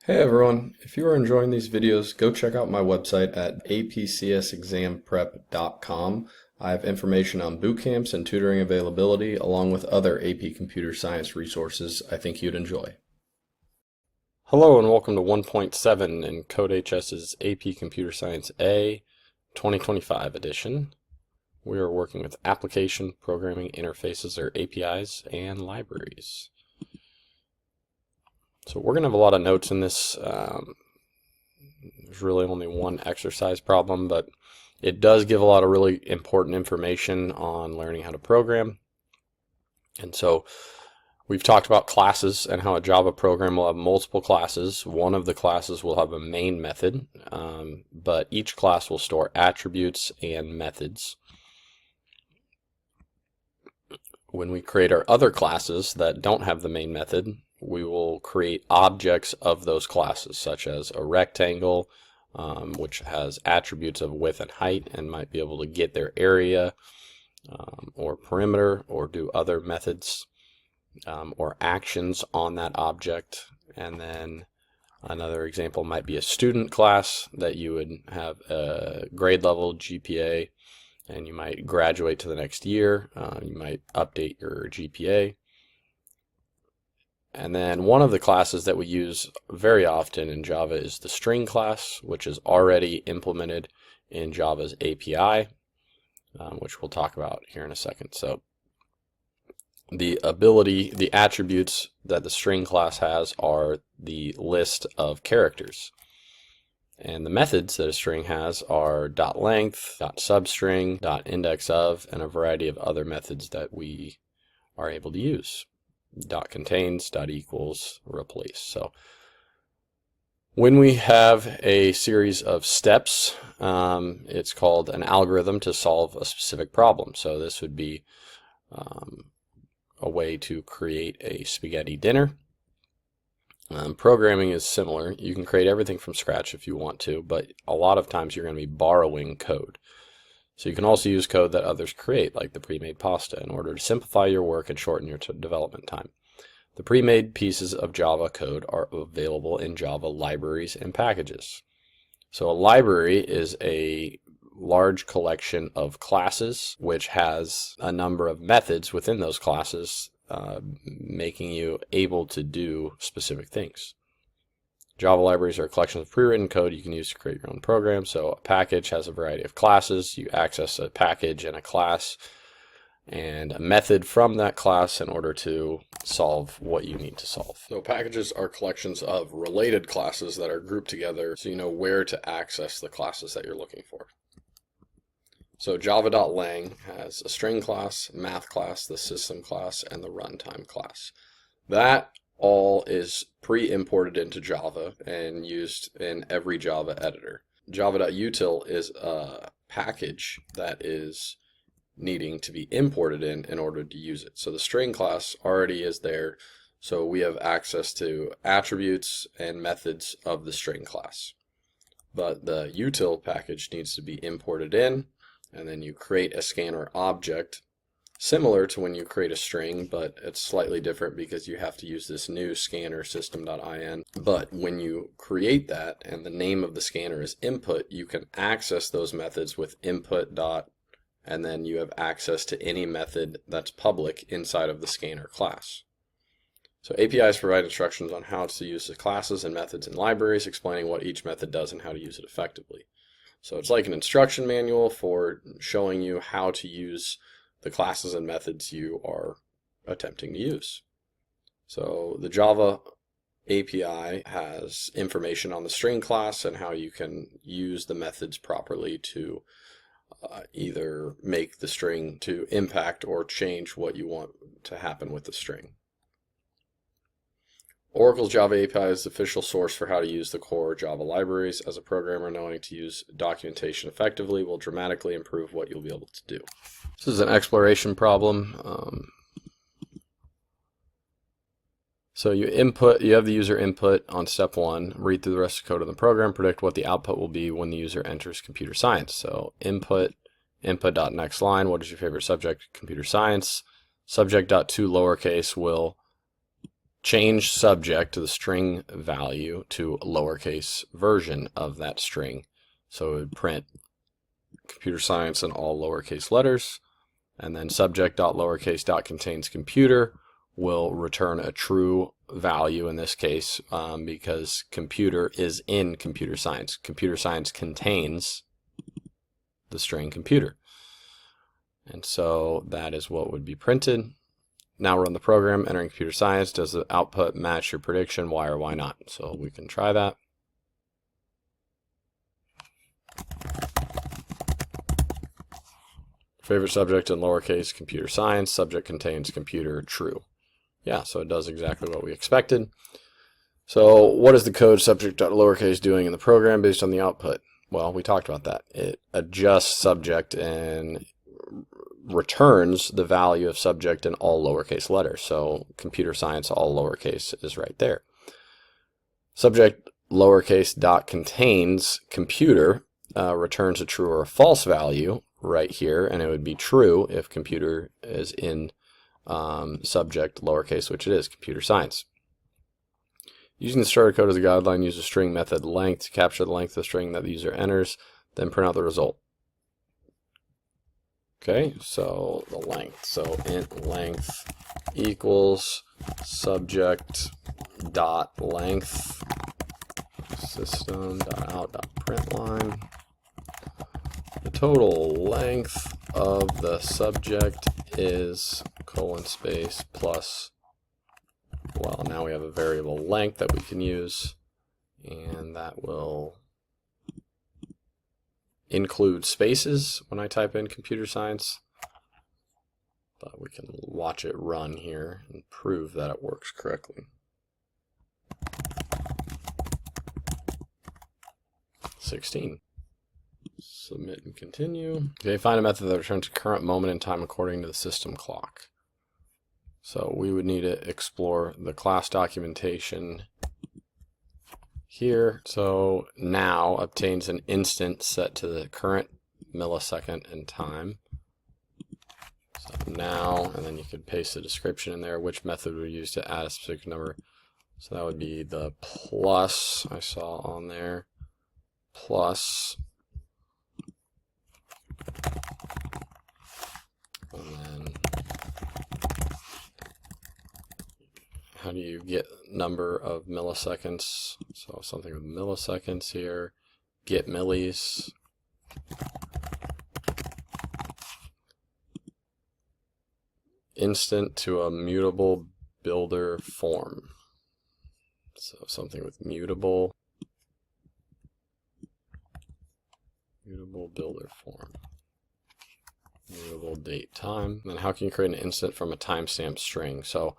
Hey everyone, if you are enjoying these videos, go check out my website at apcsexamprep.com. I have information on boot camps and tutoring availability along with other AP computer science resources I think you'd enjoy. Hello and welcome to 1.7 in CodeHS's AP Computer Science A 2025 edition. We are working with application programming interfaces or APIs and libraries. So we're going to have a lot of notes in this. There's really only one exercise problem, but it does give a lot of really important information on learning how to program. And so we've talked about classes and how a Java program will have multiple classes. One of the classes will have a main method, but each class will store attributes and methods. When we create our other classes that don't have the main method, we will create objects of those classes, such as a rectangle, which has attributes of width and height and might be able to get their area or perimeter or do other methods or actions on that object. And then another example might be a student class that you would have a grade level GPA, and you might graduate to the next year. You might update your GPA. And then one of the classes that we use very often in Java is the string class, which is already implemented in Java's API, which we'll talk about here in a second. So the attributes that the string class has are the list of characters. And the methods that a string has are .length, .substring, .indexOf, and a variety of other methods that we are able to use. .contains, .equals, replace. So when we have a series of steps, it's called an algorithm to solve a specific problem. So this would be a way to create a spaghetti dinner. Programming is similar. You can create everything from scratch if you want to, but a lot of times you're going to be borrowing code. So you can also use code that others create, like the pre-made pasta, in order to simplify your work and shorten your development time. The pre-made pieces of Java code are available in Java libraries and packages. So a library is a large collection of classes which has a number of methods within those classes, making you able to do specific things. Java libraries are a collection of pre-written code you can use to create your own program. So a package has a variety of classes. You access a package and a class and a method from that class in order to solve what you need to solve. So packages are collections of related classes that are grouped together so you know where to access the classes that you're looking for. So java.lang has a string class, math class, the system class, and the runtime class. That all is pre-imported into Java and used in every Java editor. Java.util is a package that is needing to be imported in order to use it. So the string class already is there, so we have access to attributes and methods of the string class. But the util package needs to be imported in, and then you create a scanner object similar to when you create a string, but it's slightly different because you have to use this new scanner system.in. But when you create that and the name of the scanner is input, you can access those methods with input dot, and then you have access to any method that's public inside of the scanner class. So APIs provide instructions on how to use the classes and methods in libraries, explaining what each method does and how to use it effectively. So it's like an instruction manual for showing you how to use the classes and methods you are attempting to use. So the Java API has information on the string class and how you can use the methods properly to either make the string to impact or change what you want to happen with the string. Oracle's Java API is the official source for how to use the core Java libraries. As a programmer, knowing to use documentation effectively will dramatically improve what you'll be able to do. This is an exploration problem. So you have the user input on step 1, read through the rest of the code of the program, predict what the output will be when the user enters computer science. So input.next line, what is your favorite subject? Computer science. Subject.to lowercase will change subject to the string value to a lowercase version of that string. So it would print computer science in all lowercase letters, and then subject.lowercase.contains computer will return a true value in this case because computer is in computer science. Computer science contains the string computer. And so that is what would be printed. Now run the program, entering computer science. Does the output match your prediction? Why or why not? So we can try that. Favorite subject in lowercase, computer science. Subject contains computer, true. Yeah, so it does exactly what we expected. So what is the code subject.lowercase doing in the program based on the output? Well, we talked about that. It adjusts subject and returns the value of subject in all lowercase letters. So computer science, all lowercase, is right there. Subject lowercase dot contains computer returns a true or a false value right here, and it would be true if computer is in subject lowercase, which it is, computer science. Using the starter code as a guideline, use the string method length to capture the length of the string that the user enters, then print out the result. Okay, so the length. So int length equals subject dot length system dot out dot println. The total length of the subject is colon space plus, well, now we have a variable length that we can use, and that will include spaces when I type in computer science. But we can watch it run here and prove that it works correctly. 16. Submit and continue. Okay, find a method that returns a current moment in time according to the system clock. So we would need to explore the class documentation here. So now obtains an instant set to the current millisecond in time. So now, and then you could paste the description in there, which method we use to add a specific number. So that would be the plus I saw on there, plus, and then how do you get number of milliseconds? So something with milliseconds here, get millis. Instant to a mutable builder form. So something with mutable builder form. Mutable date time. Then how can you create an instant from a timestamp string? So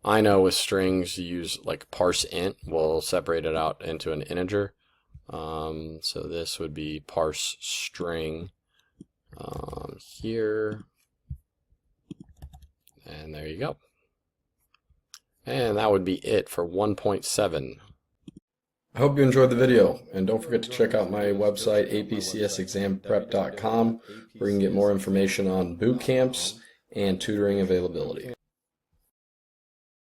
I know with strings you use like parse int, we'll separate it out into an integer. So this would be parse string here, and there you go. And that would be it for 1.7. I hope you enjoyed the video, and don't forget to check out my website apcsexamprep.com where you can get more information on boot camps and tutoring availability.